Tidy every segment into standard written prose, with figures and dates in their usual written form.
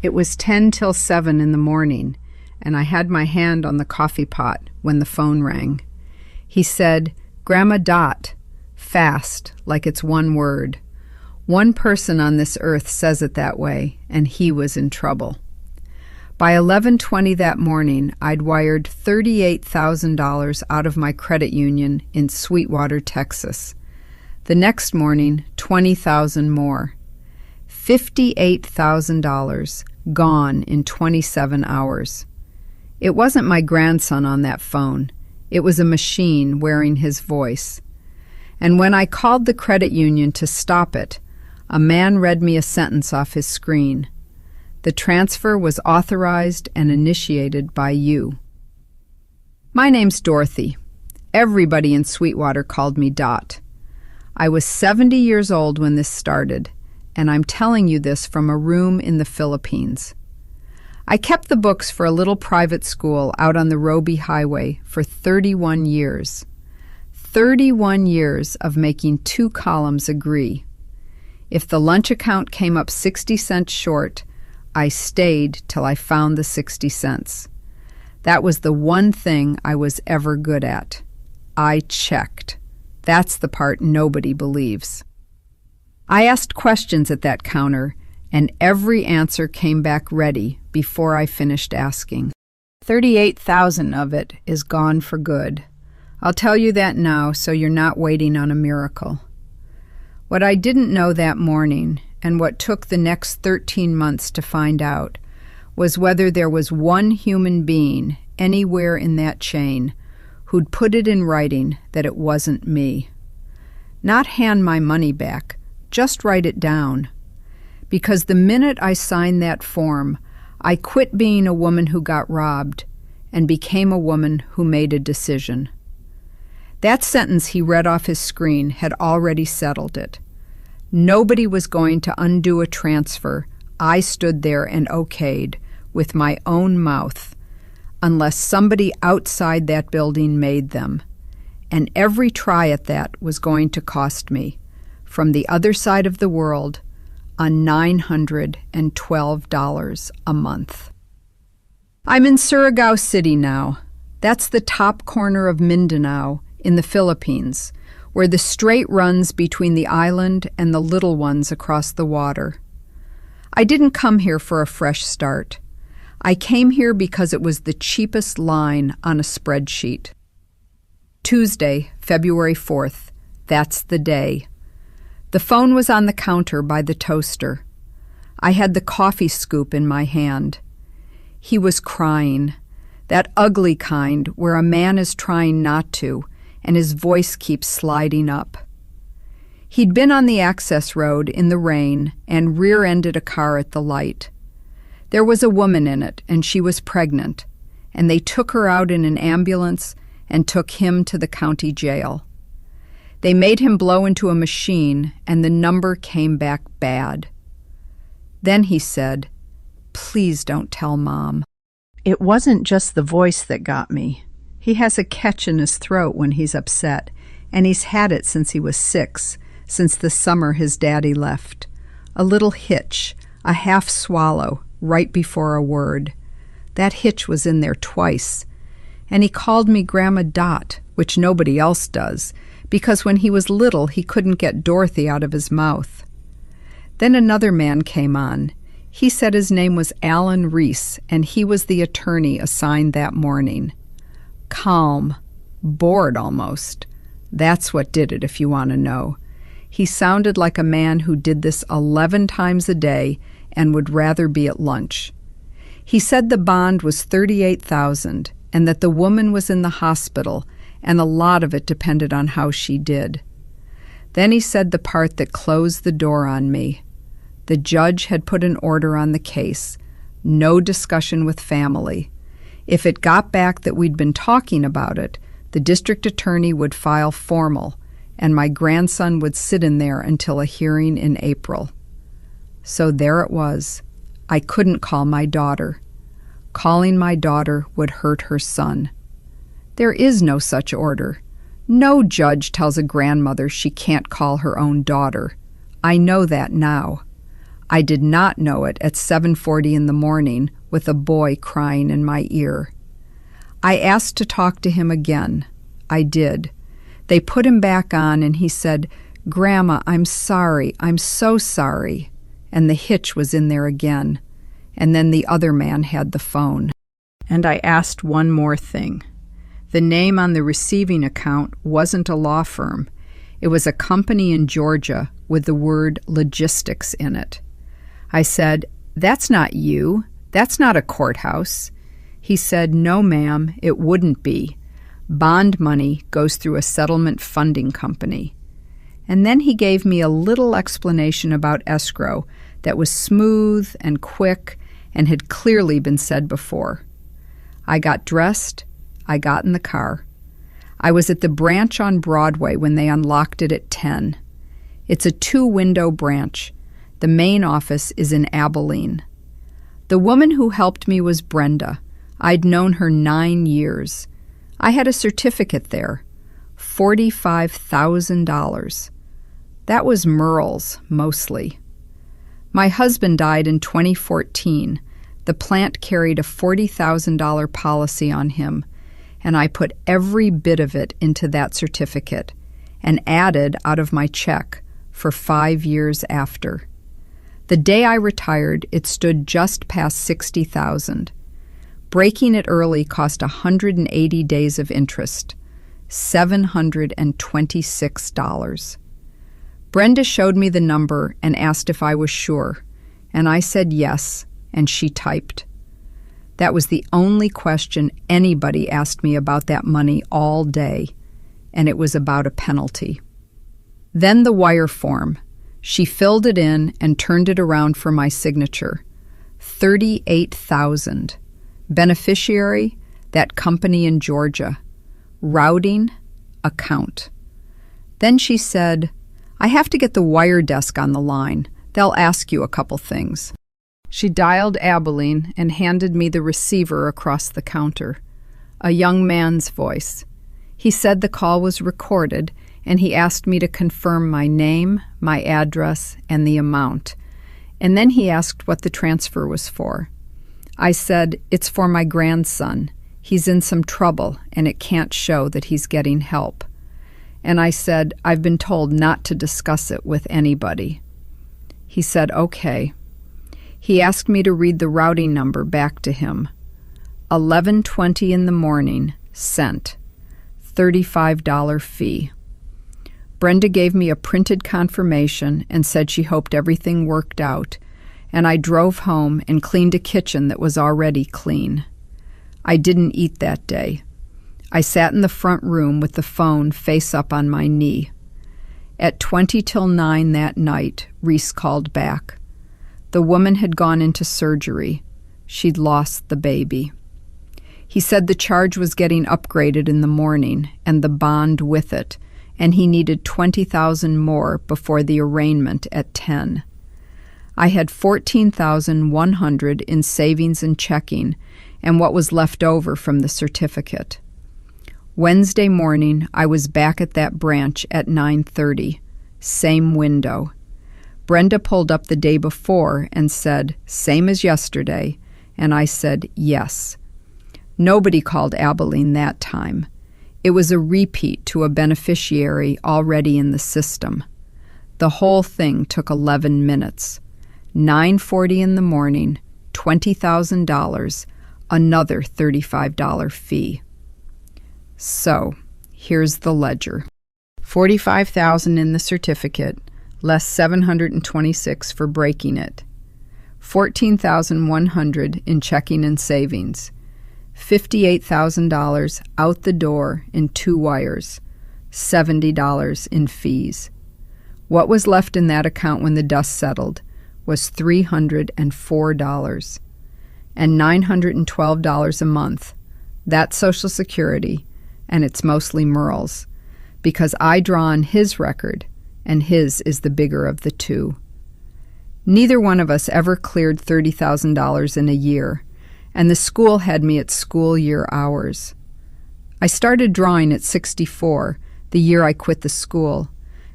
It was 10 till 7 in the morning, and I had my hand on the coffee pot when the phone rang. He said, "Grandma Dot," fast, like it's one word. One person on this earth says it that way, and he was in trouble. By 11:20 that morning, I'd wired $38,000 out of my credit union in Sweetwater, Texas. The next morning, $20,000 more. $58,000 gone in 27 hours. It wasn't my grandson on that phone. It was a machine wearing his voice. And when I called the credit union to stop it, a man read me a sentence off his screen. The transfer was authorized and initiated by you. My name's Dorothy. Everybody in Sweetwater called me Dot. I was 70 years old when this started, and I'm telling you this from a room in the Philippines. I kept the books for a little private school out on the Roby Highway for 31 years. 31 years of making 2 columns agree. If the lunch account came up 60 cents short, I stayed till I found the 60 cents. That was the one thing I was ever good at. I checked. That's the part nobody believes. I asked questions at that counter, and every answer came back ready before I finished asking. 38,000 of it is gone for good. I'll tell you that now so you're not waiting on a miracle. What I didn't know that morning, and what took the next 13 months to find out, was whether there was one human being anywhere in that chain who'd put it in writing that it wasn't me. Not hand my money back, just write it down. Because the minute I signed that form, I quit being a woman who got robbed and became a woman who made a decision. That sentence he read off his screen had already settled it. Nobody was going to undo a transfer I stood there and okayed with my own mouth unless somebody outside that building made them. And every try at that was going to cost me, from the other side of the world, $912 a month. I'm in Surigao City now. That's the top corner of Mindanao in the Philippines, where the strait runs between the island and the little ones across the water. I didn't come here for a fresh start. I came here because it was the cheapest line on a spreadsheet. Tuesday, February 4th. That's the day. The phone was on the counter by the toaster. I had the coffee scoop in my hand. He was crying, that ugly kind where a man is trying not to, and his voice keeps sliding up. He'd been on the access road in the rain and rear-ended a car at the light. There was a woman in it, and she was pregnant, and they took her out in an ambulance and took him to the county jail. They made him blow into a machine, and the number came back bad. Then he said, "Please don't tell Mom." It wasn't just the voice that got me. He has a catch in his throat when he's upset, and he's had it since he was 6, since the summer his daddy left. A little hitch, a half swallow, right before a word. That hitch was in there twice. And he called me Grandma Dot, which nobody else does, because when he was little he couldn't get Dorothy out of his mouth. Then another man came on. He said his name was Alan Reese, and he was the attorney assigned that morning. Calm, bored almost. That's what did it, if you want to know. He sounded like a man who did this 11 times a day and would rather be at lunch. He said the bond was $38,000 and that the woman was in the hospital, and a lot of it depended on how she did. Then he said the part that closed the door on me. The judge had put an order on the case. No discussion with family. If it got back that we'd been talking about it, the district attorney would file formal, and my grandson would sit in there until a hearing in April. So there it was. I couldn't call my daughter. Calling my daughter would hurt her son. There is no such order. No judge tells a grandmother she can't call her own daughter. I know that now. I did not know it at 7:40 in the morning with a boy crying in my ear. I asked to talk to him again. I did. They put him back on and he said, "Grandma, I'm sorry. I'm so sorry." And the hitch was in there again. And then the other man had the phone. And I asked one more thing. The name on the receiving account wasn't a law firm. It was a company in Georgia with the word logistics in it. I said, "That's not you. That's not a courthouse." He said, "No, ma'am, it wouldn't be. Bond money goes through a settlement funding company." And then he gave me a little explanation about escrow that was smooth and quick and had clearly been said before. I got dressed. I got in the car. I was at the branch on Broadway when they unlocked it at 10. It's a 2-window branch. The main office is in Abilene. The woman who helped me was Brenda. I'd known her 9 years. I had a certificate there, $45,000. That was Merle's, mostly. My husband died in 2014. The plant carried a $40,000 policy on him, and I put every bit of it into that certificate and added out of my check for 5 years after. The day I retired, it stood just past $60,000. Breaking it early cost 180 days of interest, $726. Brenda showed me the number and asked if I was sure, and I said yes, and she typed. That was the only question anybody asked me about that money all day, and it was about a penalty. Then the wire form. She filled it in and turned it around for my signature. $38,000. Beneficiary, that company in Georgia. Routing, account. Then she said, "I have to get the wire desk on the line. They'll ask you a couple things." She dialed Abilene and handed me the receiver across the counter. A young man's voice. He said the call was recorded, and he asked me to confirm my name, my address, and the amount. And then he asked what the transfer was for. I said, "It's for my grandson. He's in some trouble, and it can't show that he's getting help." And I said, "I've been told not to discuss it with anybody." He said, "Okay." He asked me to read the routing number back to him. 11:20 in the morning, sent. $35 fee. Brenda gave me a printed confirmation and said she hoped everything worked out, and I drove home and cleaned a kitchen that was already clean. I didn't eat that day. I sat in the front room with the phone face up on my knee. At 20 till 9 that night, Reese called back. The woman had gone into surgery. She'd lost the baby. He said the charge was getting upgraded in the morning, and the bond with it, and he needed $20,000 more before the arraignment at 10. I had $14,100 in savings and checking, and what was left over from the certificate. Wednesday morning, I was back at that branch at 9:30. Same window. Brenda pulled up the day before and said, "Same as yesterday," and I said, "Yes." Nobody called Abilene that time. It was a repeat to a beneficiary already in the system. The whole thing took 11 minutes. 9:40 in the morning, $20,000, another $35 fee. So, here's the ledger. $45,000 in the certificate, less $726 for breaking it. $14,100 in checking and savings. $58,000 out the door in 2 wires. $70 in fees. What was left in that account when the dust settled was $304. And $912 a month. That's Social Security, and it's mostly Merle's, because I draw on his record, and his is the bigger of the two. Neither one of us ever cleared $30,000 in a year, and the school had me at school year hours. I started drawing at 64, the year I quit the school,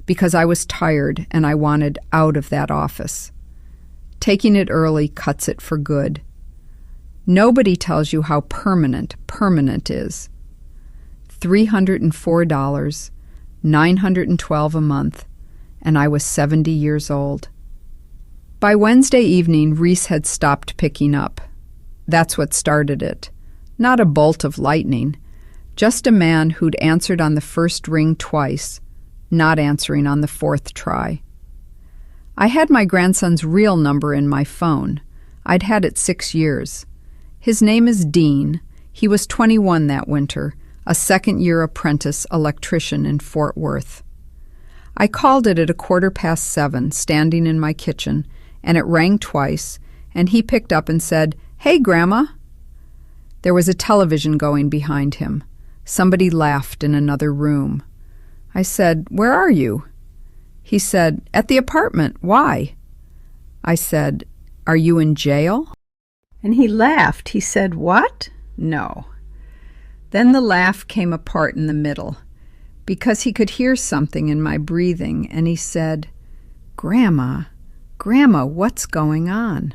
because I was tired and I wanted out of that office. Taking it early cuts it for good. Nobody tells you how permanent is. $304, $912 a month, and I was 70 years old. By Wednesday evening, Reese had stopped picking up. That's what started it. Not a bolt of lightning, just a man who'd answered on the first ring twice, not answering on the fourth try. I had my grandson's real number in my phone. I'd had it 6 years. His name is Dean. He was 21 that winter, a second-year apprentice electrician in Fort Worth. I called it at 7:15, standing in my kitchen, and it rang twice, and he picked up and said, "Hey, Grandma." There was a television going behind him. Somebody laughed in another room. I said, "Where are you?" He said, "At the apartment. Why?" I said, "Are you in jail?" And he laughed. He said, "What?" No. Then the laugh came apart in the middle, because he could hear something in my breathing, and he said, Grandma, what's going on?"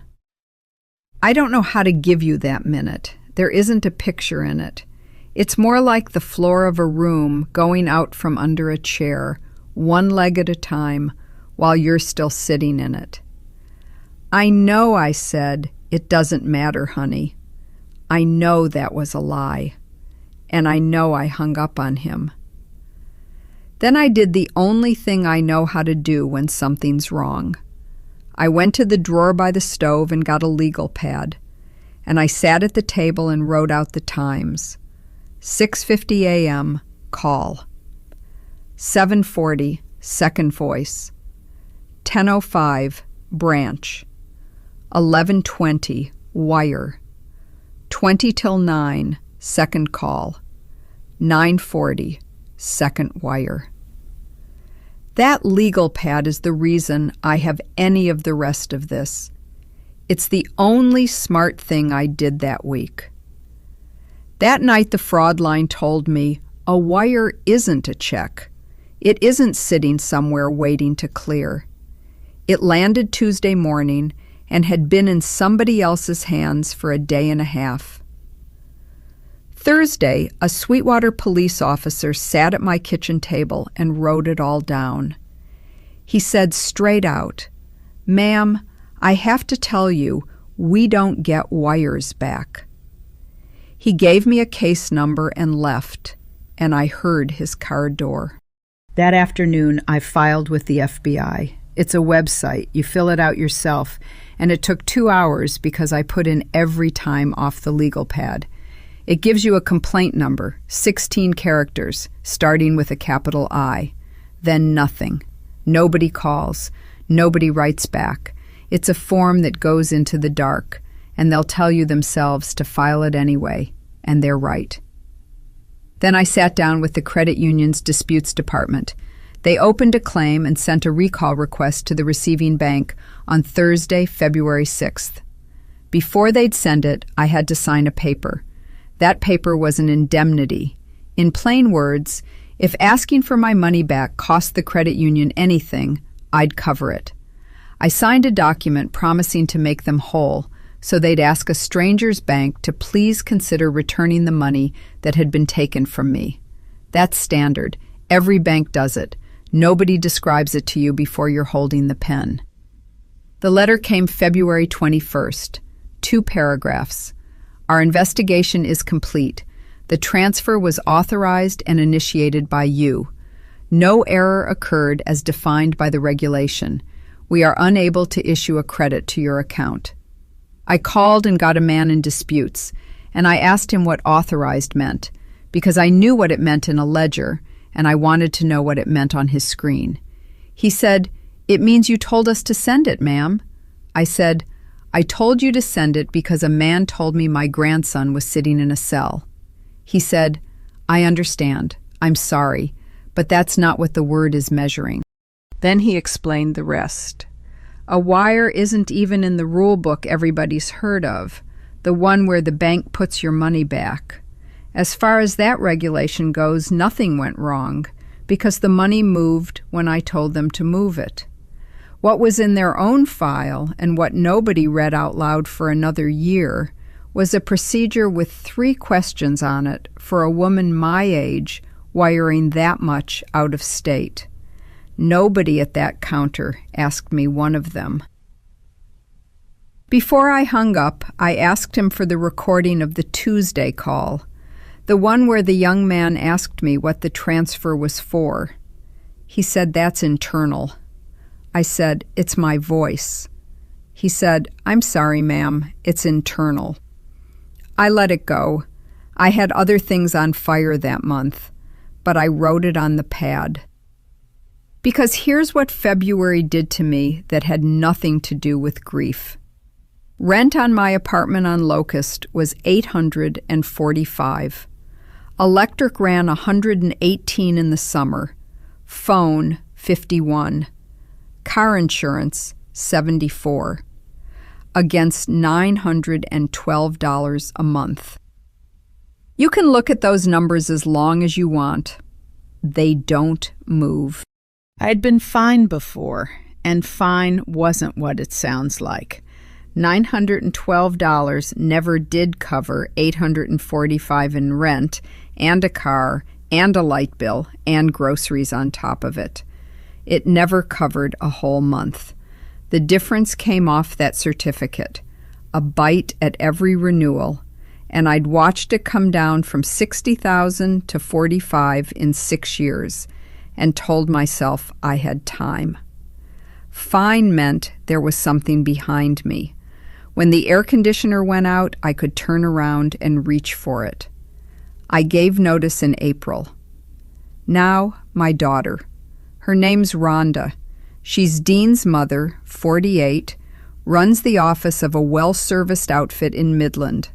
I don't know how to give you that minute. There isn't a picture in it. It's more like the floor of a room going out from under a chair, one leg at a time, while you're still sitting in it. "I know," I said. "It doesn't matter, honey." I know that was a lie. And I know I hung up on him. Then I did the only thing I know how to do when something's wrong. I went to the drawer by the stove and got a legal pad, and I sat at the table and wrote out the times. 6:50 a.m., call. 7:40, second voice. 10:05, branch. 11:20, wire. 20 till 9, second call. 9:40, second wire. That legal pad is the reason I have any of the rest of this. It's the only smart thing I did that week. That night the fraud line told me a wire isn't a check. It isn't sitting somewhere waiting to clear. It landed Tuesday morning and had been in somebody else's hands for a day and a half. Thursday, a Sweetwater police officer sat at my kitchen table and wrote it all down. He said straight out, "Ma'am, I have to tell you, we don't get wires back." He gave me a case number and left, and I heard his car door. That afternoon, I filed with the FBI. It's a website. You fill it out yourself, and it took 2 hours because I put in every time off the legal pad. It gives you a complaint number, 16 characters, starting with a capital I. Then nothing. Nobody calls. Nobody writes back. It's a form that goes into the dark, and they'll tell you themselves to file it anyway, and they're right. Then I sat down with the credit union's disputes department. They opened a claim and sent a recall request to the receiving bank on Thursday, February 6th. Before they'd send it, I had to sign a paper. That paper was an indemnity. In plain words, if asking for my money back cost the credit union anything, I'd cover it. I signed a document promising to make them whole, so they'd ask a stranger's bank to please consider returning the money that had been taken from me. That's standard. Every bank does it. Nobody describes it to you before you're holding the pen. The letter came February 21st. 2 paragraphs. Our investigation is complete. The transfer was authorized and initiated by you. No error occurred as defined by the regulation. We are unable to issue a credit to your account. I called and got a man in disputes, and I asked him what authorized meant, because I knew what it meant in a ledger, and I wanted to know what it meant on his screen. He said, "It means you told us to send it, ma'am." I said, "I told you to send it because a man told me my grandson was sitting in a cell." He said, "I understand. I'm sorry, but that's not what the word is measuring." Then he explained the rest. A wire isn't even in the rule book everybody's heard of, the one where the bank puts your money back. As far as that regulation goes, nothing went wrong, because the money moved when I told them to move it. What was in their own file, and what nobody read out loud for another year, was a procedure with 3 questions on it for a woman my age wiring that much out of state. Nobody at that counter asked me one of them. Before I hung up, I asked him for the recording of the Tuesday call, the one where the young man asked me what the transfer was for. He said, "That's internal." I said, "It's my voice." He said, "I'm sorry, ma'am, it's internal." I let it go. I had other things on fire that month, but I wrote it on the pad. Because here's what February did to me that had nothing to do with grief. Rent on my apartment on Locust was $845. Electric ran $118 in the summer. Phone, $51. Car insurance, $74. Against $912 a month. You can look at those numbers as long as you want. They don't move. I'd been fine before, and fine wasn't what it sounds like. $912 never did cover $845 in rent and a car and a light bill and groceries on top of it. It never covered a whole month. The difference came off that certificate, a bite at every renewal, and I'd watched it come down from $60,000 to $45,000 in 6 years, and told myself I had time. Fine meant there was something behind me. When the air conditioner went out, I could turn around and reach for it. I gave notice in April. Now, my daughter. Her name's Rhonda. She's Dean's mother, 48, runs the office of a well-serviced outfit in Midland.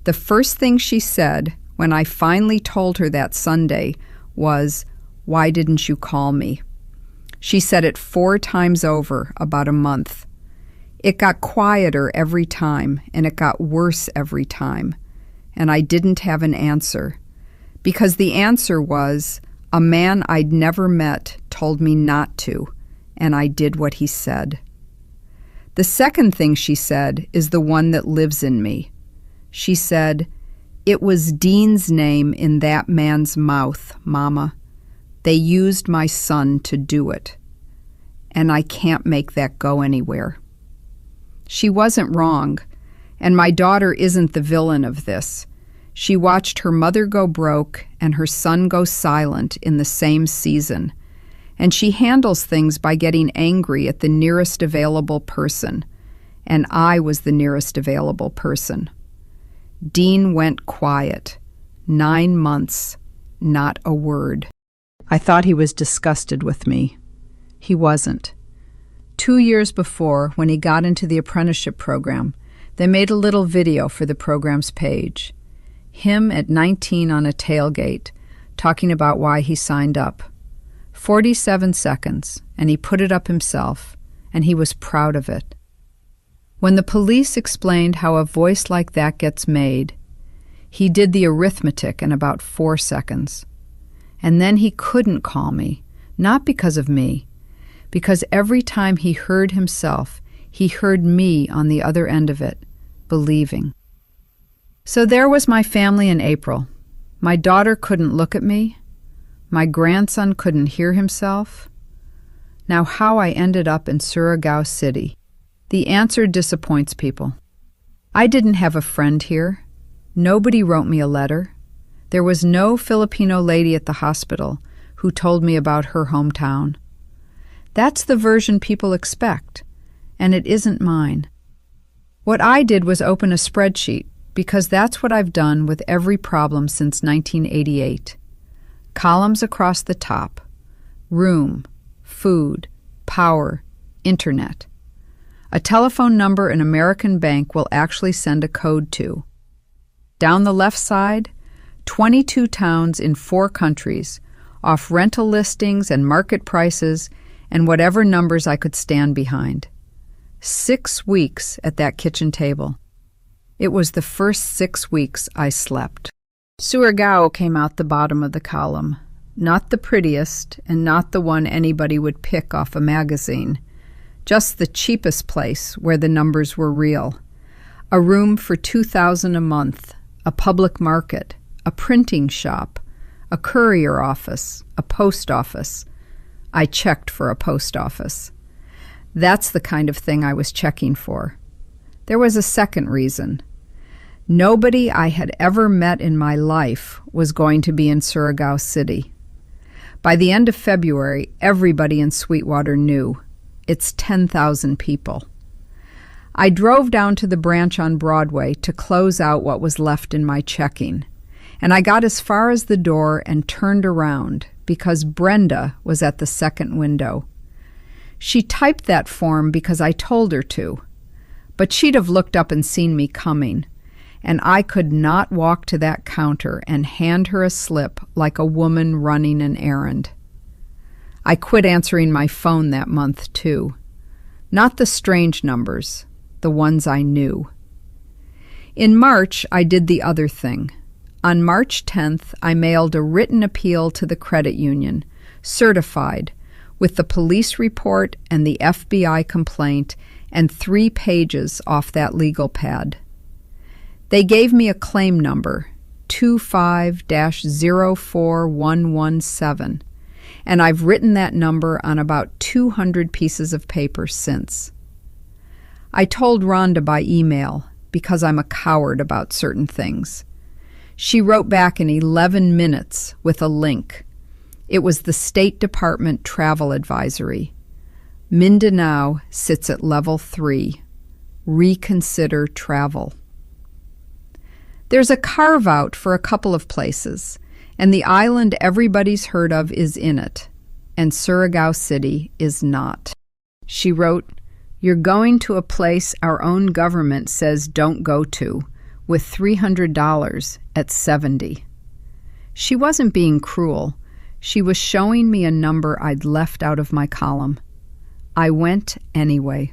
The first thing she said when I finally told her that Sunday was, "Why didn't you call me?" She said it 4 times over about a month. It got quieter every time, and it got worse every time, and I didn't have an answer, because the answer was, a man I'd never met told me not to, and I did what he said. The second thing she said is the one that lives in me. She said, "It was Dean's name in that man's mouth, Mama. They used my son to do it, and I can't make that go anywhere." She wasn't wrong, and my daughter isn't the villain of this. She watched her mother go broke and her son go silent in the same season, and she handles things by getting angry at the nearest available person, and I was the nearest available person. Dean went quiet. 9 months, not a word. I thought he was disgusted with me. He wasn't. 2 years before, when he got into the apprenticeship program, they made a little video for the program's page. Him at 19 on a tailgate, talking about why he signed up. 47 seconds, and he put it up himself, and he was proud of it. When the police explained how a voice like that gets made, he did the arithmetic in about 4 seconds. And then he couldn't call me, not because of me, because every time he heard himself, he heard me on the other end of it, believing. So there was my family in April. My daughter couldn't look at me. My grandson couldn't hear himself. Now how I ended up in Surigao City. The answer disappoints people. I didn't have a friend here. Nobody wrote me a letter. There was no Filipino lady at the hospital who told me about her hometown. That's the version people expect, and it isn't mine. What I did was open a spreadsheet, because that's what I've done with every problem since 1988. Columns across the top: room, food, power, internet. A telephone number an American bank will actually send a code to. Down the left side, 22 towns in 4 countries, off rental listings and market prices and whatever numbers I could stand behind. 6 weeks at that kitchen table. It was the first 6 weeks I slept. Surigao came out the bottom of the column. Not the prettiest, and not the one anybody would pick off a magazine. just the cheapest place where the numbers were real. A room for $2,000 a month, a public market, a printing shop, a courier office, a post office. I checked for a post office. That's the kind of thing I was checking for. There was a second reason. Nobody I had ever met in my life was going to be in Surigao City. By the end of February, everybody in Sweetwater knew. It's 10,000 people. I drove down to the branch on Broadway to close out what was left in my checking, and I got as far as the door and turned around because Brenda was at the second window. She typed that form because I told her to, but she'd have looked up and seen me coming, and I could not walk to that counter and hand her a slip like a woman running an errand. I quit answering my phone that month, too. Not the strange numbers, the ones I knew. In March, I did the other thing. On March 10th, I mailed a written appeal to the credit union, certified, with the police report and the FBI complaint and 3 pages off that legal pad. They gave me a claim number, 25-04117, and I've written that number on about 200 pieces of paper since. I told Rhonda by email because I'm a coward about certain things. She wrote back in 11 minutes with a link. It was the State Department travel advisory. Mindanao sits at level 3. Reconsider travel. There's a carve-out for a couple of places, and the island everybody's heard of is in it, and Surigao City is not. She wrote, "You're going to a place our own government says don't go to, with $300 at 70. She wasn't being cruel. She was showing me a number I'd left out of my column. I went anyway.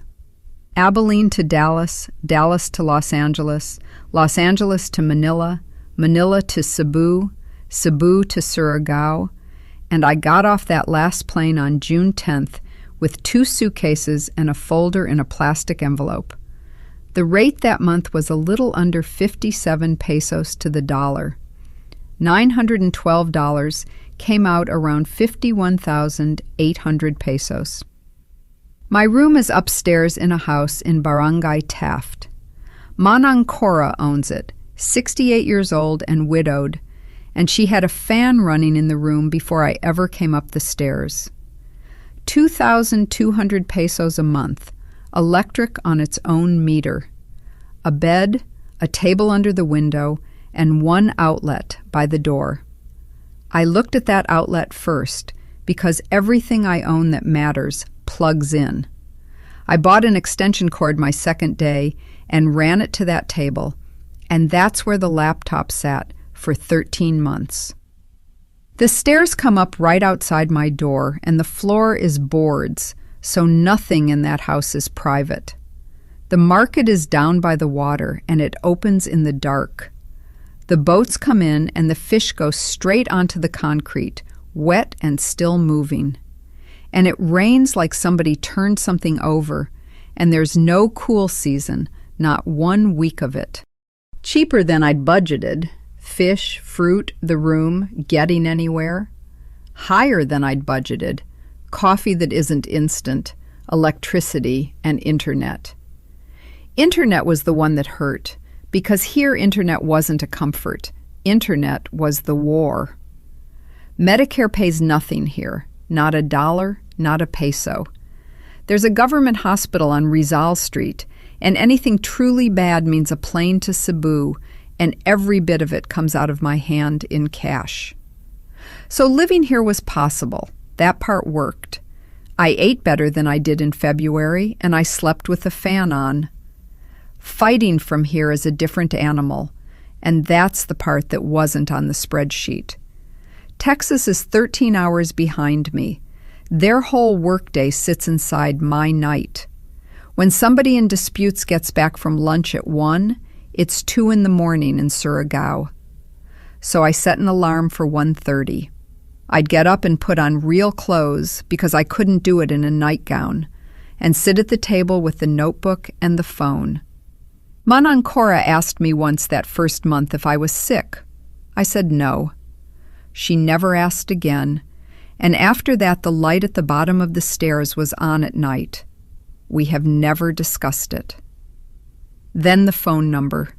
Abilene to Dallas, Dallas to Los Angeles to Manila, Manila to Cebu, Cebu to Surigao, and I got off that last plane on June 10th with 2 suitcases and a folder in a plastic envelope. The rate that month was a little under 57 pesos to the dollar. $912 came out around 51,800 pesos. My room is upstairs in a house in Barangay Taft. Manang Cora owns it, 68 years old and widowed, and she had a fan running in the room before I ever came up the stairs. 2,200 pesos a month, electric on its own meter. A bed, a table under the window, and 1 outlet by the door. I looked at that outlet first because everything I own that matters plugs in. I bought an extension cord my second day and ran it to that table, and that's where the laptop sat for 13 months. The stairs come up right outside my door, and the floor is boards, so nothing in that house is private. The market is down by the water, and it opens in the dark. The boats come in, and the fish go straight onto the concrete, wet and still moving. And it rains like somebody turned something over, and there's no cool season, not 1 week of it. Cheaper than I'd budgeted. Fish, fruit, the room, getting anywhere. Higher than I'd budgeted. Coffee that isn't instant, electricity, and internet. Internet was the one that hurt, because here internet wasn't a comfort. Internet was the war. Medicare pays nothing here, not a dollar, not a peso. There's a government hospital on Rizal Street, and anything truly bad means a plane to Cebu, and every bit of it comes out of my hand in cash. So living here was possible. That part worked. I ate better than I did in February, and I slept with the fan on. Fighting from here is a different animal, and that's the part that wasn't on the spreadsheet. Texas is 13 hours behind me. Their whole workday sits inside my night. When somebody in disputes gets back from lunch at 1, it's 2 in the morning in Surigao. So I set an alarm for 1:30. I'd get up and put on real clothes because I couldn't do it in a nightgown, and sit at the table with the notebook and the phone. Manancora asked me once that first month if I was sick. I said no. She never asked again, and after that the light at the bottom of the stairs was on at night. We have never discussed it. Then the phone number.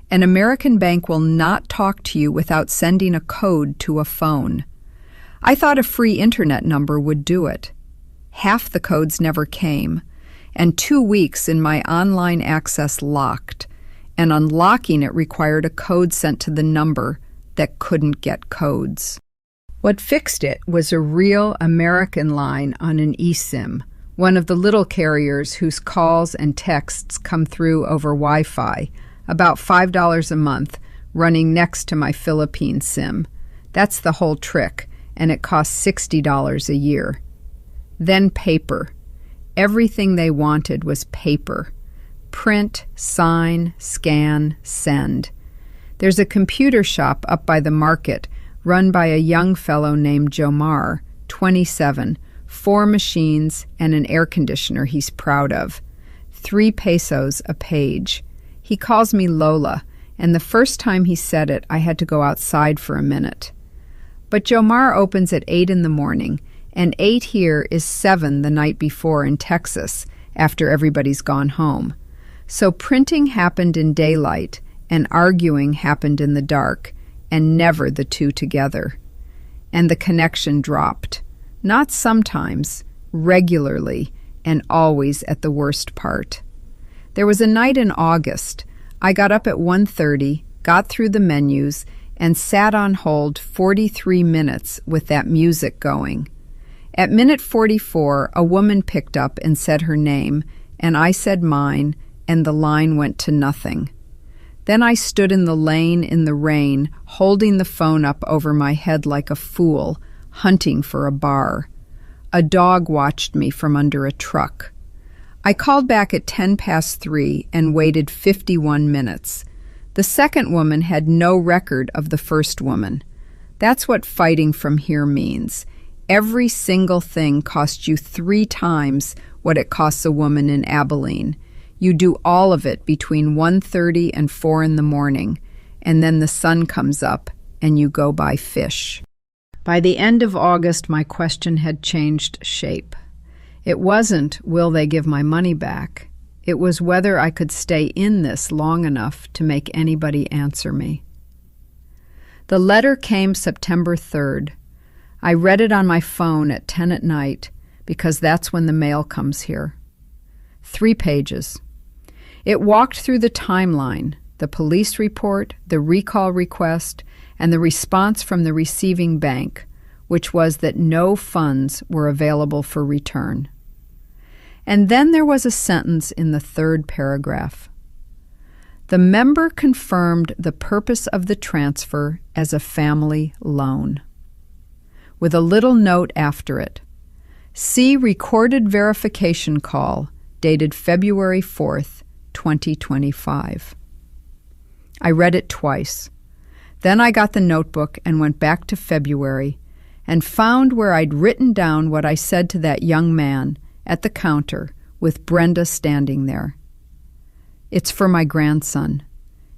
An American bank will not talk to you without sending a code to a phone. I thought a free internet number would do it. Half the codes never came, and 2 weeks in my online access locked, and unlocking it required a code sent to the number that couldn't get codes. What fixed it was a real American line on an eSIM, one of the little carriers whose calls and texts come through over Wi-Fi, about $5 a month, running next to my Philippine SIM. That's the whole trick, and it costs $60 a year. Then paper. Everything they wanted was paper. Print, sign, scan, send. There's a computer shop up by the market run by a young fellow named Jomar, 27, 4 machines and an air conditioner he's proud of. 3 pesos a page. He calls me Lola, and the first time he said it, I had to go outside for a minute. But Jomar opens at 8 in the morning, and 8 here is 7 the night before in Texas, after everybody's gone home. So printing happened in daylight, and arguing happened in the dark, and never the two together. And the connection dropped. Not sometimes, regularly, and always at the worst part. There was a night in August. I got up at 1:30, got through the menus, and sat on hold 43 minutes with that music going. At minute 44, a woman picked up and said her name, and I said mine, and the line went to nothing. Then I stood in the lane in the rain, holding the phone up over my head like a fool, hunting for a bar. A dog watched me from under a truck. I called back at 3:10 and waited 51 minutes. The second woman had no record of the first woman. That's what fighting from here means. Every single thing costs you 3 times what it costs a woman in Abilene. You do all of it between 1:30 and 4 in the morning, and then the sun comes up and you go buy fish. By the end of August, my question had changed shape. It wasn't, will they give my money back? It was whether I could stay in this long enough to make anybody answer me. The letter came September 3rd. I read it on my phone at 10 at night because that's when the mail comes here. 3 pages. It walked through the timeline, the police report, the recall request, and the response from the receiving bank, which was that no funds were available for return. And then there was a sentence in the 3rd paragraph. The member confirmed the purpose of the transfer as a family loan, with a little note after it. See recorded verification call dated February 4th, 2025. I read it twice. Then I got the notebook and went back to February and found where I'd written down what I said to that young man at the counter with Brenda standing there. It's for my grandson.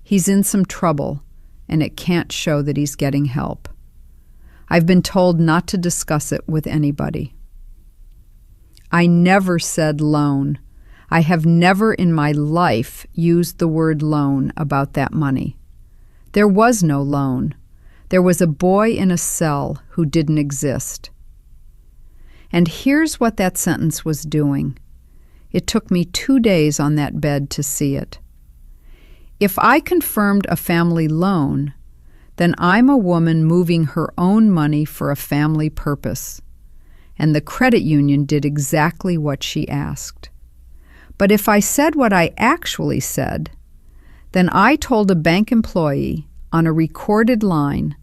He's in some trouble, and it can't show that he's getting help. I've been told not to discuss it with anybody. I never said loan. I have never in my life used the word loan about that money. There was no loan. There was a boy in a cell who didn't exist. And here's what that sentence was doing. It took me 2 days on that bed to see it. If I confirmed a family loan, then I'm a woman moving her own money for a family purpose. And the credit union did exactly what she asked. But if I said what I actually said, then I told a bank employee on a recorded line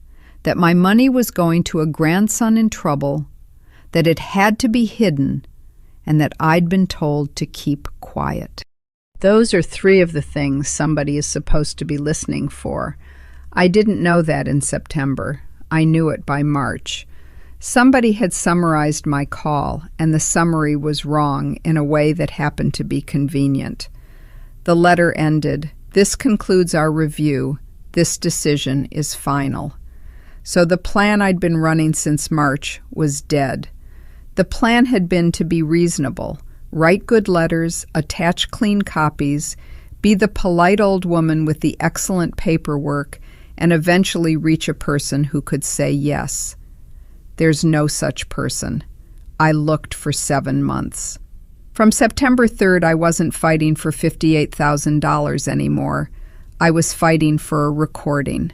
that my money was going to a grandson in trouble, that it had to be hidden, and that I'd been told to keep quiet. Those are 3 of the things somebody is supposed to be listening for. I didn't know that in September. I knew it by March. Somebody had summarized my call, and the summary was wrong in a way that happened to be convenient. The letter ended, "This concludes our review. This decision is final." So the plan I'd been running since March was dead. The plan had been to be reasonable, write good letters, attach clean copies, be the polite old woman with the excellent paperwork, and eventually reach a person who could say yes. There's no such person. I looked for 7 months. From September 3rd, I wasn't fighting for $58,000 anymore. I was fighting for a recording.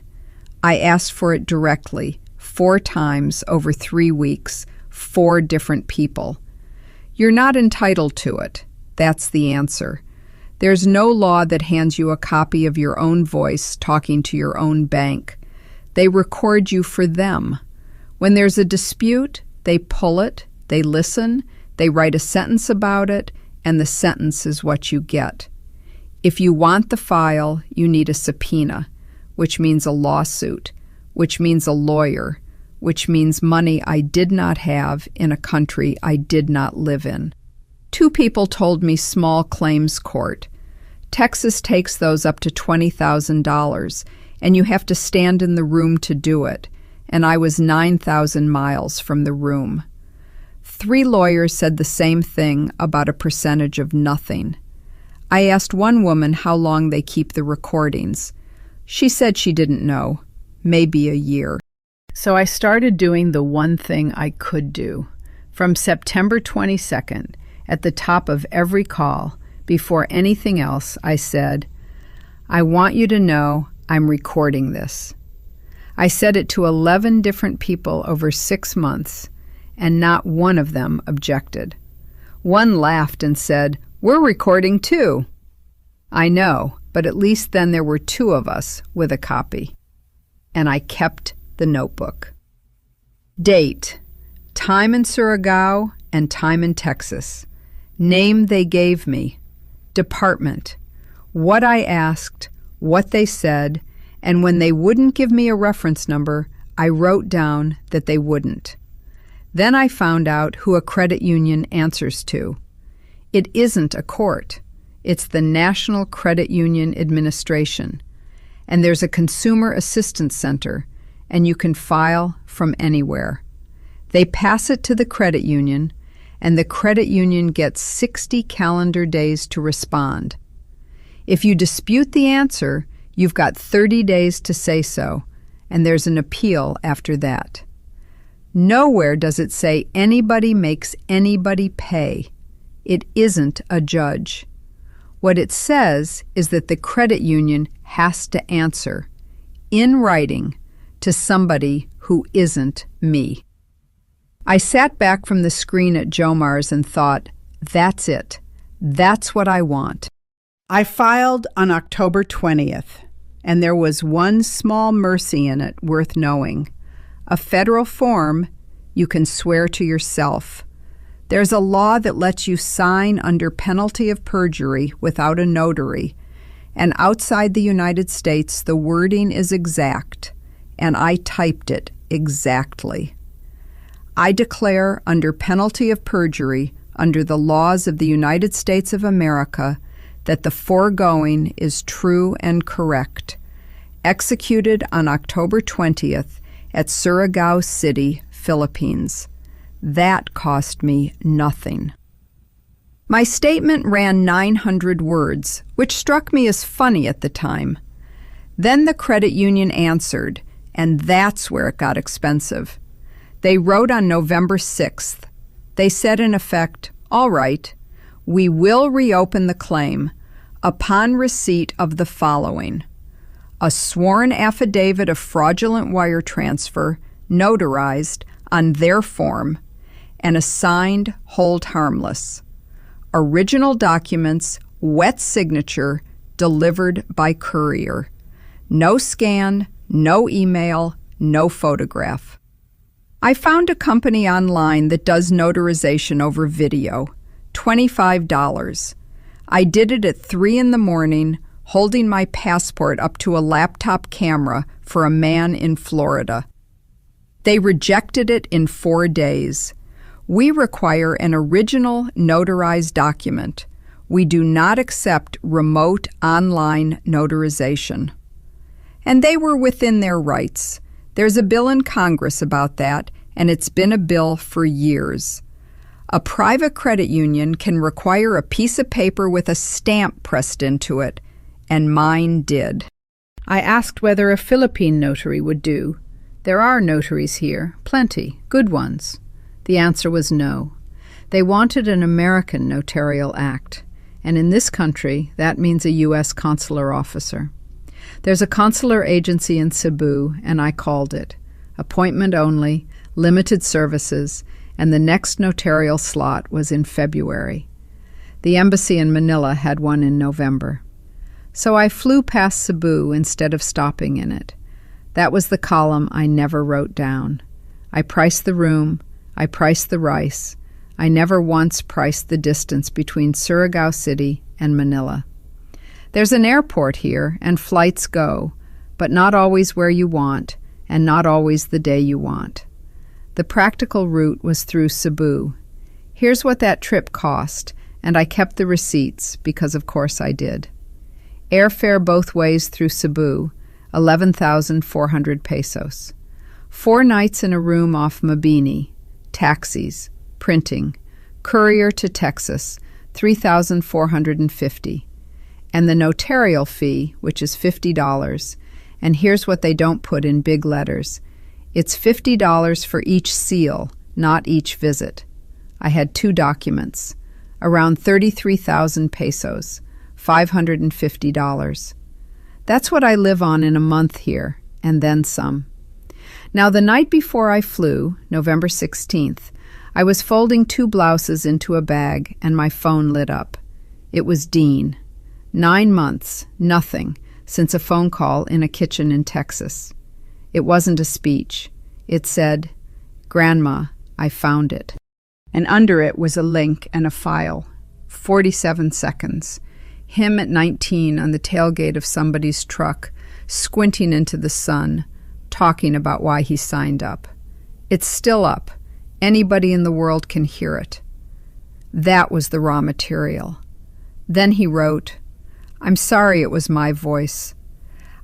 I asked for it directly, 4 times over 3 weeks, 4 different people. You're not entitled to it. That's the answer. There's no law that hands you a copy of your own voice talking to your own bank. They record you for them. When there's a dispute, they pull it, they listen, they write a sentence about it, and the sentence is what you get. If you want the file, you need a subpoena, which means a lawsuit, which means a lawyer, which means money I did not have in a country I did not live in. 2 people told me small claims court. Texas takes those up to $20,000, and you have to stand in the room to do it, and I was 9,000 miles from the room. 3 lawyers said the same thing about a percentage of nothing. I asked one woman how long they keep the recordings. She said she didn't know, maybe a year. So I started doing the one thing I could do. From September 22nd, at the top of every call, before anything else, I said, "I want you to know I'm recording this." I said it to 11 different people over 6 months, and not one of them objected. One laughed and said, "We're recording too." I know, but at least then there were 2 of us with a copy. And I kept the notebook. Date: time in Surigao and time in Texas. Name they gave me. Department: what I asked, what they said, and when they wouldn't give me a reference number, I wrote down that they wouldn't. Then I found out who a credit union answers to. It isn't a court. It's the National Credit Union Administration. And there's a Consumer Assistance Center, and you can file from anywhere. They pass it to the credit union, and the credit union gets 60 calendar days to respond. If you dispute the answer, you've got 30 days to say so, and there's an appeal after that. Nowhere does it say anybody makes anybody pay. It isn't a judge. What it says is that the credit union has to answer, in writing, to somebody who isn't me. I sat back from the screen at Jomar's and thought, that's it. That's what I want. I filed on October 20th, and there was one small mercy in it worth knowing. A federal form you can swear to yourself. There's a law that lets you sign under penalty of perjury without a notary, and outside the United States the wording is exact, and I typed it exactly. I declare under penalty of perjury, under the laws of the United States of America, that the foregoing is true and correct. Executed on October 20th at Surigao City, Philippines. That cost me nothing. My statement ran 900 words, which struck me as funny at the time. Then the credit union answered, and that's where it got expensive. They wrote on November 6th. They said in effect, all right, we will reopen the claim upon receipt of the following: a sworn affidavit of fraudulent wire transfer, notarized on their form, and a signed hold harmless. Original documents, wet signature, delivered by courier. No scan, no email, no photograph. I found a company online that does notarization over video, $25. I did it at 3 a.m, holding my passport up to a laptop camera for a man in Florida. They rejected it in 4 days. We require an original notarized document. We do not accept remote online notarization. And they were within their rights. There's a bill in Congress about that, and it's been a bill for years. A private credit union can require a piece of paper with a stamp pressed into it, and mine did. I asked whether a Philippine notary would do. There are notaries here, plenty, good ones. The answer was no. They wanted an American notarial act, and in this country, that means a U.S. consular officer. There's a consular agency in Cebu, and I called it. Appointment only, limited services, and the next notarial slot was in February. The embassy in Manila had one in November. So I flew past Cebu instead of stopping in it. That was the column I never wrote down. I priced the room, I priced the rice. I never once priced the distance between Surigao City and Manila. There's an airport here, and flights go, but not always where you want, and not always the day you want. The practical route was through Cebu. Here's what that trip cost, and I kept the receipts, because of course I did. Airfare both ways through Cebu, 11,400 pesos. 4 nights in a room off Mabini, taxis, printing, courier to Texas, 3,450. And the notarial fee, which is $50, and here's what they don't put in big letters. It's $50 for each seal, not each visit. I had 2 documents, around 33,000 pesos, $550. That's what I live on in a month here, and then some. Now, the night before I flew, November 16th, I was folding 2 blouses into a bag, and my phone lit up. It was Dean. 9 months, nothing, since a phone call in a kitchen in Texas. It wasn't a speech. It said, "Grandma, I found it." And under it was a link and a file. 47 seconds. Him at 19 on the tailgate of somebody's truck, squinting into the sun, talking about why he signed up. It's still up. Anybody in the world can hear it. That was the raw material. Then he wrote, "I'm sorry it was my voice.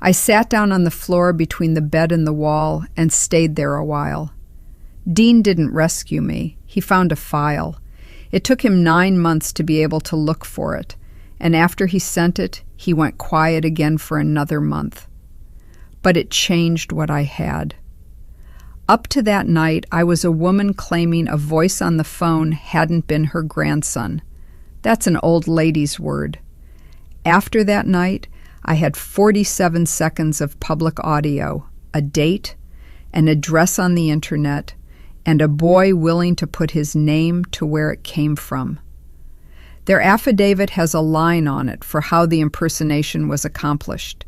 I sat down on the floor between the bed and the wall and stayed there a while. Dean didn't rescue me. He found a file. It took him 9 months to be able to look for it, and after he sent it, he went quiet again for another month. But it changed what I had. Up to that night, I was a woman claiming a voice on the phone hadn't been her grandson. That's an old lady's word. After that night, I had 47 seconds of public audio, a date, an address on the internet, and a boy willing to put his name to where it came from. Their affidavit has a line on it for how the impersonation was accomplished,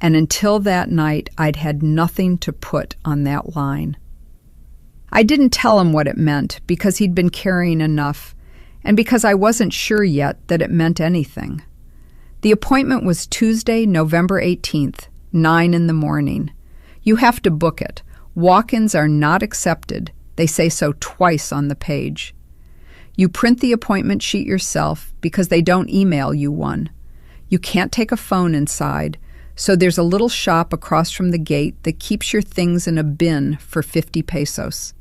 and until that night, I'd had nothing to put on that line. I didn't tell him what it meant because he'd been carrying enough, and because I wasn't sure yet that it meant anything. The appointment was Tuesday, November 18th, 9 in the morning. You have to book it. Walk-ins are not accepted. They say so twice on the page. You print the appointment sheet yourself because they don't email you one. You can't take a phone inside, so there's a little shop across from the gate that keeps your things in a bin for 50 pesos.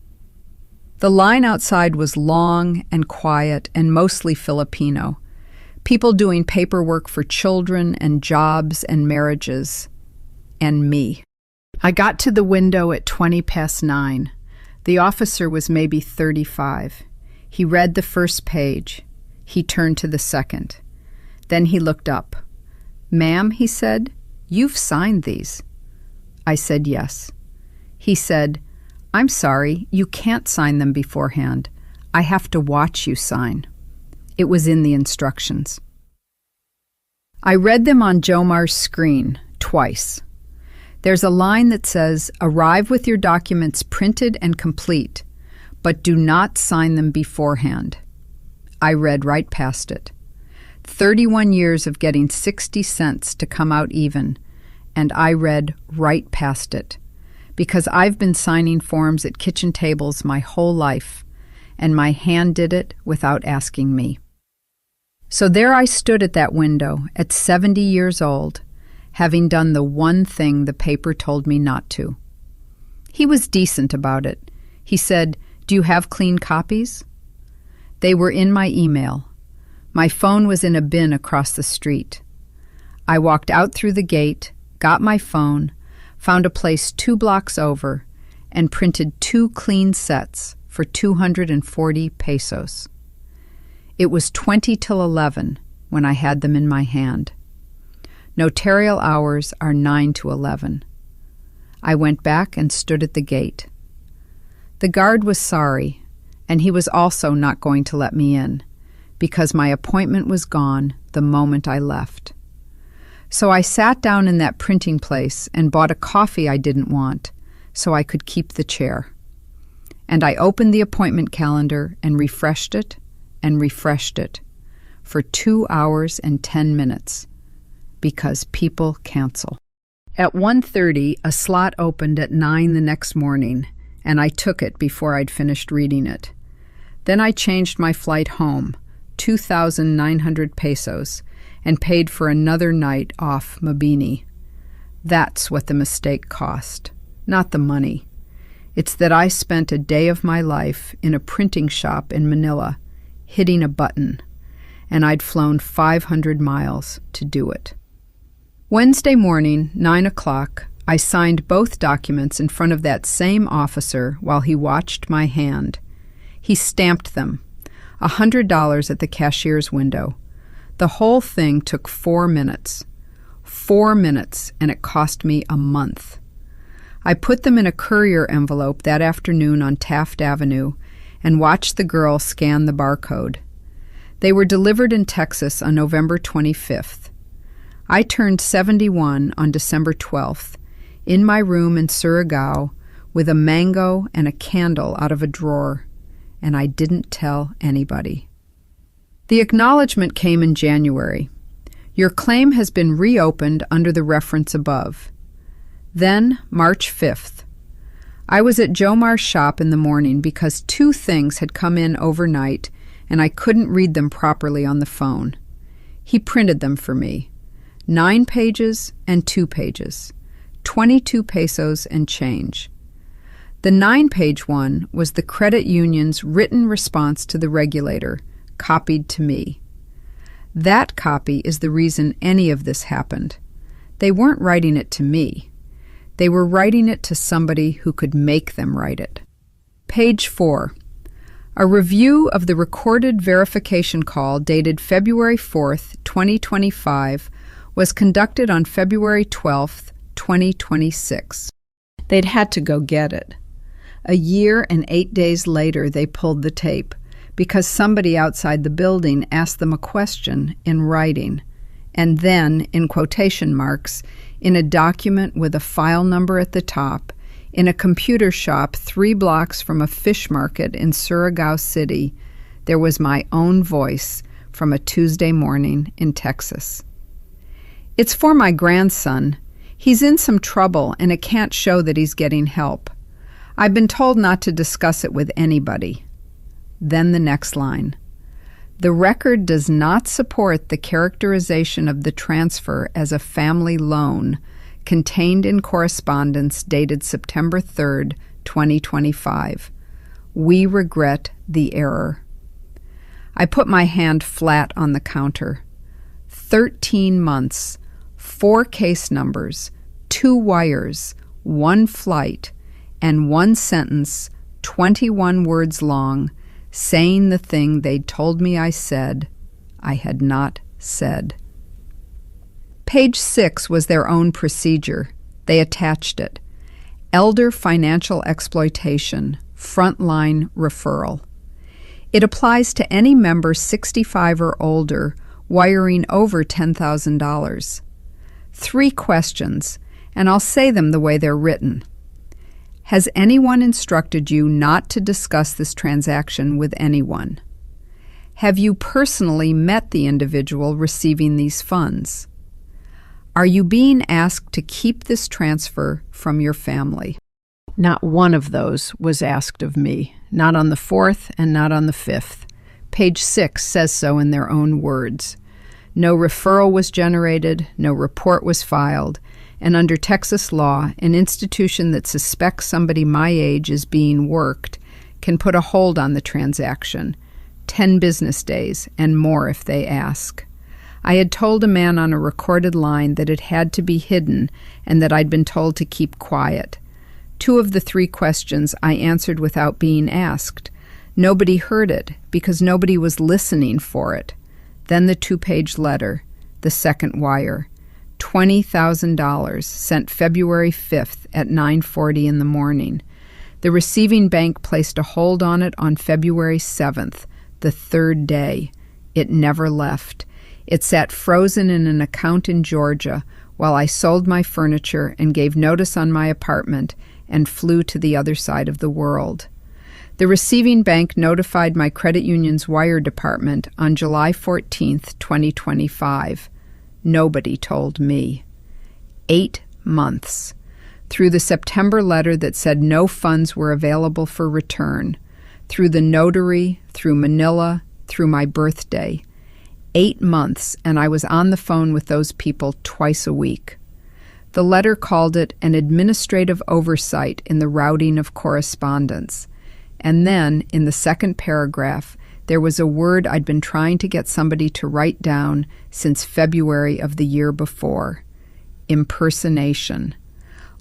The line outside was long and quiet and mostly Filipino. People doing paperwork for children and jobs and marriages. And me. I got to the window at 9:20. The officer was maybe 35. He read the first page. He turned to the second. Then he looked up. "Ma'am," he said, "you've signed these." I said yes. He said, "I'm sorry, you can't sign them beforehand. I have to watch you sign." It was in the instructions. I read them on Jomar's screen twice. There's a line that says, "Arrive with your documents printed and complete, but do not sign them beforehand." I read right past it. 31 years of getting 60 cents to come out even, and I read right past it, because I've been signing forms at kitchen tables my whole life, and my hand did it without asking me. So there I stood at that window at 70 years old, having done the one thing the paper told me not to. He was decent about it. He said, "Do you have clean copies?" They were in my email. My phone was in a bin across the street. I walked out through the gate, got my phone, found a place 2 blocks over, and printed 2 clean sets for 240 pesos. It was 20 till 11 when I had them in my hand. Notarial hours are 9 to 11. I went back and stood at the gate. The guard was sorry, and he was also not going to let me in, because my appointment was gone the moment I left. So I sat down in that printing place and bought a coffee I didn't want, so I could keep the chair. And I opened the appointment calendar and refreshed it for 2 hours and 10 minutes, because people cancel. At 1:30, a slot opened at 9 the next morning, and I took it before I'd finished reading it. Then I changed my flight home, 2,900 pesos, and paid for another night off Mabini. That's what the mistake cost, not the money. It's that I spent a day of my life in a printing shop in Manila, hitting a button, and I'd flown 500 miles to do it. Wednesday morning, 9 o'clock, I signed both documents in front of that same officer while he watched my hand. He stamped them, $100 at the cashier's window. The whole thing took 4 minutes. 4 minutes, and it cost me a month. I put them in a courier envelope that afternoon on Taft Avenue and watched the girl scan the barcode. They were delivered in Texas on November 25th. I turned 71 on December 12th, in my room in Surigao, with a mango and a candle out of a drawer, and I didn't tell anybody. The acknowledgement came in January. Your claim has been reopened under the reference above. Then, March 5th. I was at Jomar's shop in the morning because 2 things had come in overnight and I couldn't read them properly on the phone. He printed them for me. 9 pages and 2 pages. 22 pesos and change. The 9-page one was the credit union's written response to the regulator, copied to me. That copy is the reason any of this happened. They weren't writing it to me. They were writing it to somebody who could make them write it. Page 4. A review of the recorded verification call dated February 4th, 2025 was conducted on February 12th, 2026. They'd had to go get it. A year and 8 days later, they pulled the tape because somebody outside the building asked them a question in writing, and then, in quotation marks, in a document with a file number at the top, in a computer shop 3 blocks from a fish market in Surigao City, there was my own voice from a Tuesday morning in Texas. It's for my grandson. He's in some trouble, and it can't show that he's getting help. I've been told not to discuss it with anybody. Then the next line. The record does not support the characterization of the transfer as a family loan contained in correspondence dated September 3rd, 2025. We regret the error. I put my hand flat on the counter. 13 months, 4 case numbers, 2 wires, 1 flight, and 1 sentence, 21 words long, saying the thing they'd told me I said, I had not said. Page 6 was their own procedure. They attached it. Elder Financial Exploitation, Frontline Referral. It applies to any member 65 or older wiring over $10,000. 3 questions, and I'll say them the way they're written. Has anyone instructed you not to discuss this transaction with anyone? Have you personally met the individual receiving these funds? Are you being asked to keep this transfer from your family? Not one of those was asked of me, not on the 4th and not on the 5th. Page 6 says so in their own words. No referral was generated, no report was filed, and under Texas law, an institution that suspects somebody my age is being worked can put a hold on the transaction, 10 business days and more if they ask. I had told a man on a recorded line that it had to be hidden and that I'd been told to keep quiet. 2 of the 3 questions I answered without being asked. Nobody heard it because nobody was listening for it. Then the 2-page letter, the second wire. $20,000 sent February 5th at 9:40 in the morning. The receiving bank placed a hold on it on February 7th, the 3rd day. It never left. It sat frozen in an account in Georgia while I sold my furniture and gave notice on my apartment and flew to the other side of the world. The receiving bank notified my credit union's wire department on July 14th, 2025. Nobody told me. 8 months. Through the September letter that said no funds were available for return. Through the notary, through Manila, through my birthday. 8 months, and I was on the phone with those people twice a week. The letter called it an administrative oversight in the routing of correspondence. And then, in the second paragraph, there was a word I'd been trying to get somebody to write down since February of the year before. Impersonation.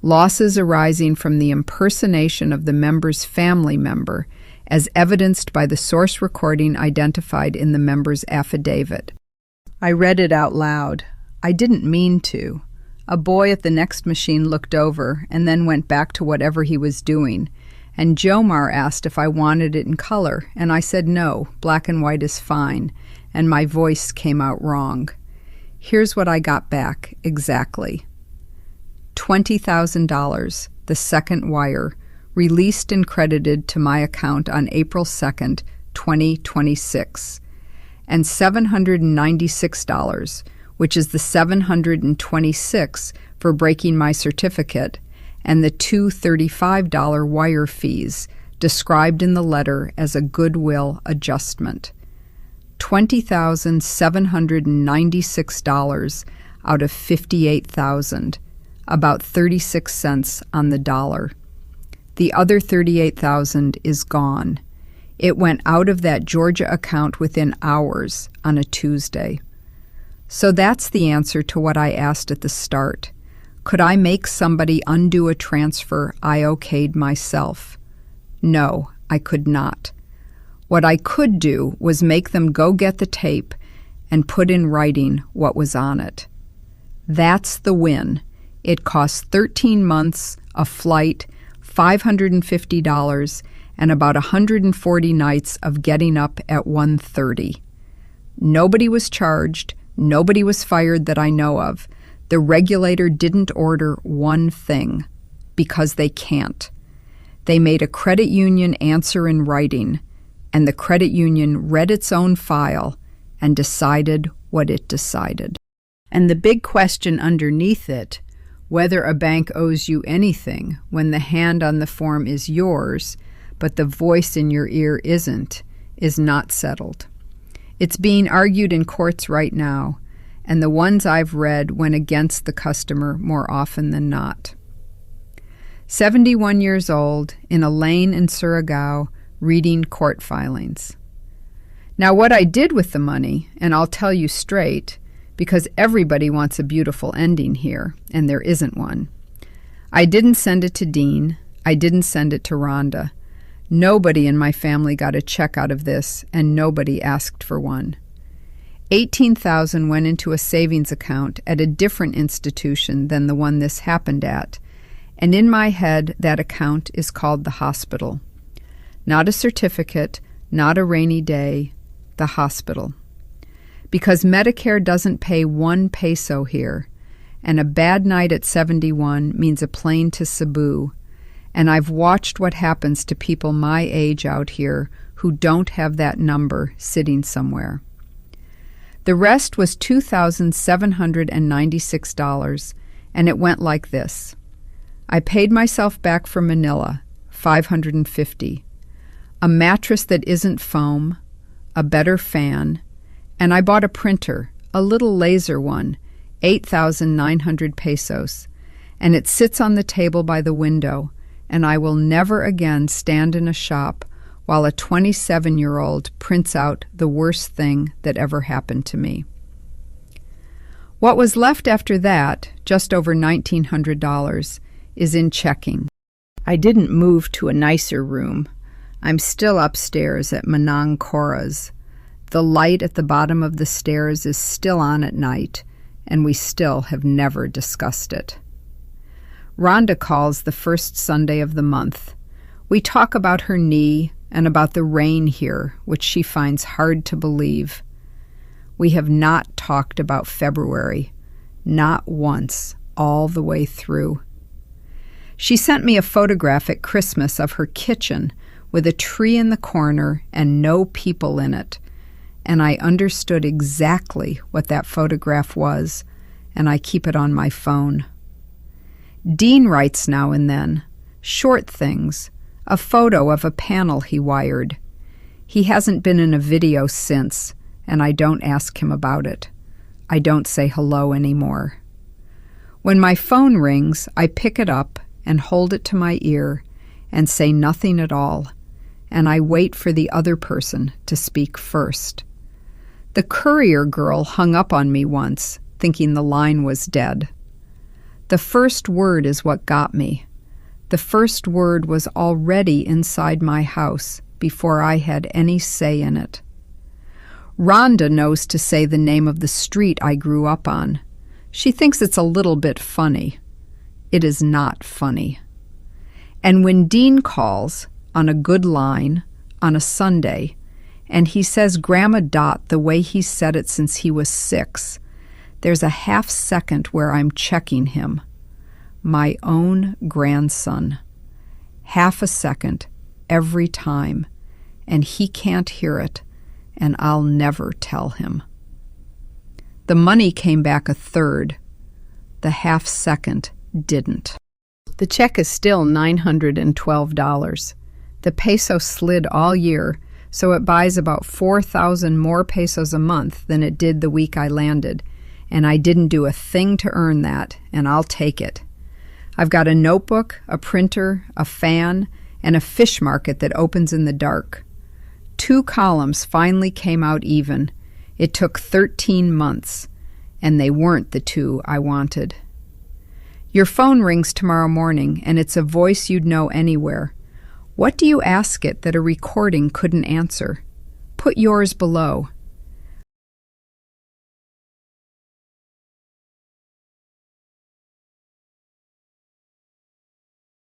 Losses arising from the impersonation of the member's family member, as evidenced by the source recording identified in the member's affidavit. I read it out loud. I didn't mean to. A boy at the next machine looked over and then went back to whatever he was doing. And Jomar asked if I wanted it in color, and I said no, black and white is fine, and my voice came out wrong. Here's what I got back, exactly. $20,000, the second wire, released and credited to my account on April 2nd, 2026, and $796, which is the $726 for breaking my certificate, and the $2 $35 wire fees described in the letter as a goodwill adjustment. $20,796 out of $58,000, about 36 cents on the dollar. The other $38,000 is gone. It went out of that Georgia account within hours on a Tuesday. So that's the answer to what I asked at the start. Could I make somebody undo a transfer I okayed myself? No, I could not. What I could do was make them go get the tape and put in writing what was on it. That's the win. It cost 13 months, a flight, $550, and about 140 nights of getting up at 1:30. Nobody was charged. Nobody was fired that I know of. The regulator didn't order one thing, because they can't. They made a credit union answer in writing, and the credit union read its own file and decided what it decided. And the big question underneath it, whether a bank owes you anything when the hand on the form is yours, but the voice in your ear isn't, is not settled. It's being argued in courts right now, and the ones I've read went against the customer more often than not. 71 years old, in a lane in Surigao, reading court filings. Now what I did with the money, and I'll tell you straight, because everybody wants a beautiful ending here, and there isn't one. I didn't send it to Dean. I didn't send it to Rhonda. Nobody in my family got a check out of this, and nobody asked for one. $18,000 went into a savings account at a different institution than the one this happened at, and in my head that account is called the hospital. Not a certificate, not a rainy day, the hospital. Because Medicare doesn't pay 1 peso here, and a bad night at 71 means a plane to Cebu, and I've watched what happens to people my age out here who don't have that number sitting somewhere. The rest was $2,796, and it went like this. I paid myself back from Manila, $550, a mattress that isn't foam, a better fan, and I bought a printer, a little laser one, 8,900 pesos, and it sits on the table by the window, and I will never again stand in a shop while a 27-year-old prints out the worst thing that ever happened to me. What was left after that, just over $1,900, is in checking. I didn't move to a nicer room. I'm still upstairs at Manang Cora's. The light at the bottom of the stairs is still on at night, and we still have never discussed it. Rhonda calls the first Sunday of the month. We talk about her knee and about the rain here, which she finds hard to believe. We have not talked about February, not once, all the way through. She sent me a photograph at Christmas of her kitchen with a tree in the corner and no people in it, and I understood exactly what that photograph was, and I keep it on my phone. Dean writes now and then, short things, a photo of a panel he wired. He hasn't been in a video since, and I don't ask him about it. I don't say hello anymore. When my phone rings, I pick it up and hold it to my ear and say nothing at all, and I wait for the other person to speak first. The courier girl hung up on me once, thinking the line was dead. The first word is what got me. The first word was already inside my house before I had any say in it. Rhonda knows to say the name of the street I grew up on. She thinks it's a little bit funny. It is not funny. And when Dean calls, on a good line, on a Sunday, and he says Grandma Dot the way he's said it since he was 6, there's a half second where I'm checking him. My own grandson. Half a second, every time, and he can't hear it, and I'll never tell him. The money came back a third. The half second didn't. The check is still $912. The peso slid all year, so it buys about 4,000 more pesos a month than it did the week I landed, and I didn't do a thing to earn that, and I'll take it. I've got a notebook, a printer, a fan, and a fish market that opens in the dark. 2 columns finally came out even. It took 13 months, and they weren't the 2 I wanted. Your phone rings tomorrow morning, and it's a voice you'd know anywhere. What do you ask it that a recording couldn't answer? Put yours below.